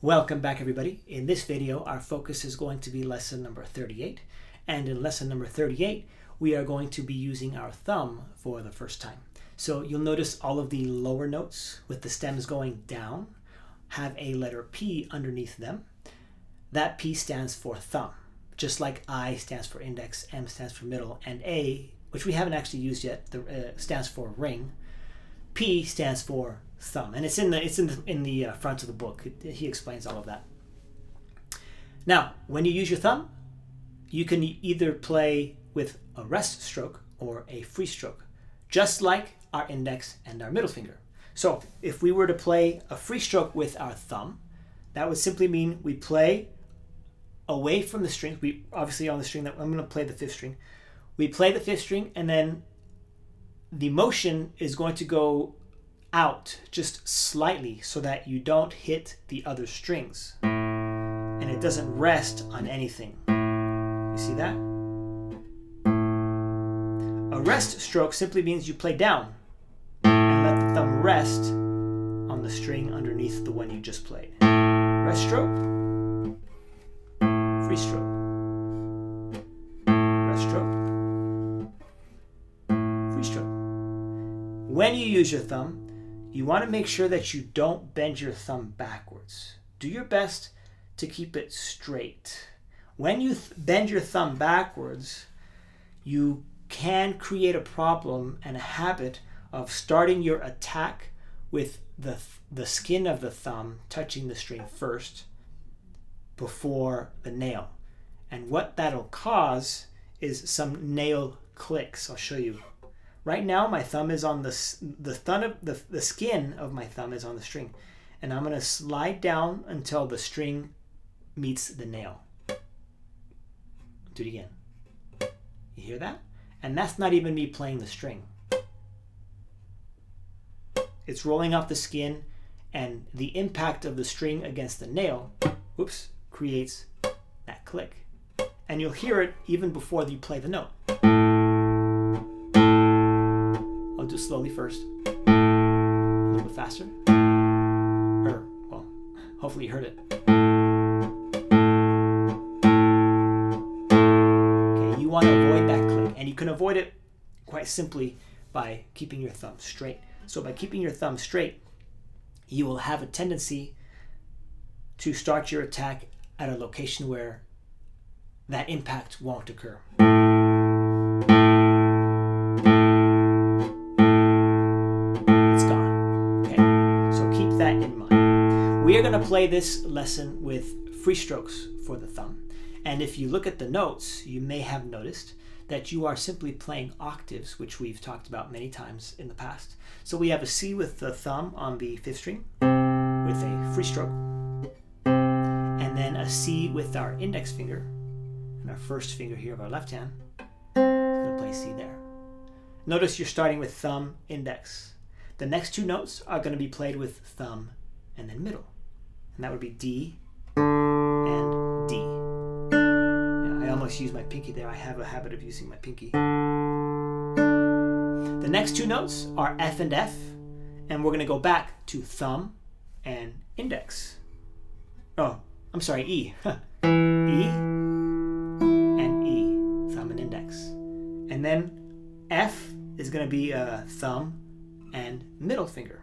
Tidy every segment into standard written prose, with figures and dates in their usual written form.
Welcome back, everybody. In this video, our focus is going to be lesson number 38. And in lesson number 38, we are going to be using our thumb for the first time. So you'll notice all of the lower notes with the stems going down have a letter P underneath them. That P stands for thumb, just like I stands for index, M stands for middle, and A, which we haven't actually used yet, stands for ring. P stands for thumb, and it's in the front of the book. He explains all of that. Now, when you use your thumb, you can either play with a rest stroke or a free stroke, just like our index and our middle finger. So if we were to play a free stroke with our thumb, that would simply mean we play away from the strings. We obviously on the string that I'm going to play the fifth string. We play the fifth string, and then the motion is going to go out just slightly so that you don't hit the other strings and it doesn't rest on anything. You see that? A rest stroke simply means you play down and let the thumb rest on the string underneath the one you just played. Rest stroke, free stroke, rest stroke, free stroke. When you use your thumb, you want to make sure that you don't bend your thumb backwards. Do your best to keep it straight. When you bend your thumb backwards, you can create a problem and a habit of starting your attack with the skin of the thumb touching the string first before the nail. And what that'll cause is some nail clicks. I'll show you. Right now, my thumb is on the skin of my thumb is on the string, and I'm going to slide down until the string meets the nail. Do it again. You hear that? And that's not even me playing the string. It's rolling off the skin, and the impact of the string against the nail, creates that click. And you'll hear it even before you play the note. I'll do it slowly first, a little bit faster, hopefully you heard it. Okay, you want to avoid that click, and you can avoid it quite simply by keeping your thumb straight. So by keeping your thumb straight, you will have a tendency to start your attack at a location where that impact won't occur. We are going to play this lesson with free strokes for the thumb. And if you look at the notes, you may have noticed that you are simply playing octaves, which we've talked about many times in the past. So we have a C with the thumb on the fifth string with a free stroke, and then a C with our index finger and our first finger here of our left hand. I'm going to play C there. Notice you're starting with thumb, index. The next two notes are going to be played with thumb and then middle. And that would be D and D. Yeah, I almost used my pinky there. I have a habit of using my pinky. The next two notes are F and F, and we're going to go back to thumb and index. Oh, I'm sorry, E. E and E, thumb and index. And then F is going to be thumb and middle finger.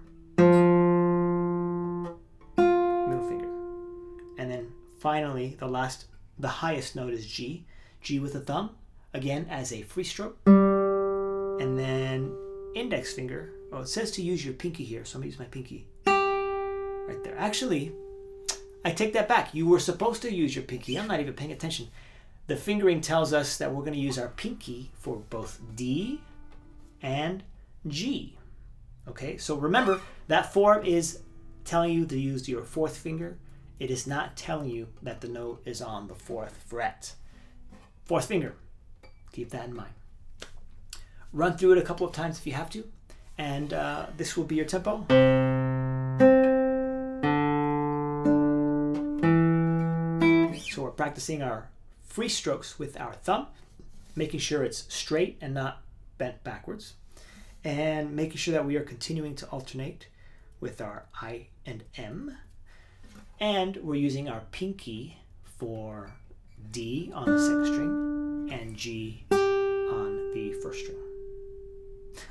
And then finally, the highest note is G. G with the thumb, again as a free stroke. And then index finger. Oh, it says to use your pinky here, so I'm going to use my pinky right there. Actually, I take that back. You were supposed to use your pinky. I'm not even paying attention. The fingering tells us that we're going to use our pinky for both D and G. Okay, so remember, that form is telling you to use your fourth finger. It is not telling you that the note is on the fourth fret. Fourth finger. Keep that in mind. Run through it a couple of times if you have to, and this will be your tempo. So we're practicing our free strokes with our thumb, making sure it's straight and not bent backwards, and making sure that we are continuing to alternate with our I and M. And we're using our pinky for D on the second string and G on the first string.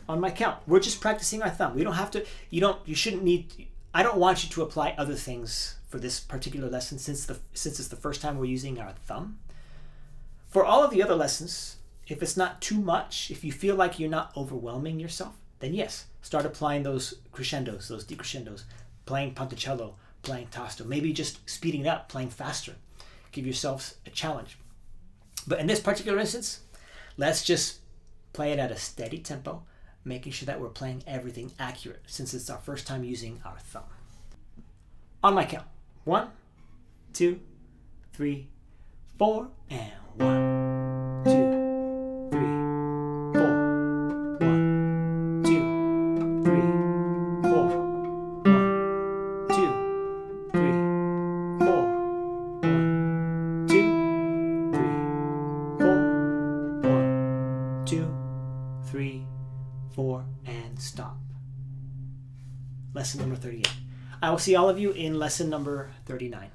On my count, we're just practicing our thumb. We don't have to, you shouldn't need, I don't want you to apply other things for this particular lesson since it's the first time we're using our thumb. For all of the other lessons, if it's not too much, if you feel like you're not overwhelming yourself, then yes, start applying those crescendos, those decrescendos, playing ponticello, playing tasto, maybe just speeding it up, playing faster. Give yourselves a challenge. But in this particular instance, let's just play it at a steady tempo, making sure that we're playing everything accurate since it's our first time using our thumb. On my count, 1, 2, 3, 4, and 1, 2, 3, 4, 1, 2, 3, 4, 1, 2, 3, 4, 1, 2, 3, 4, 1, 2, 3, 4, and stop. Lesson number 38. I will see all of you in lesson number 39.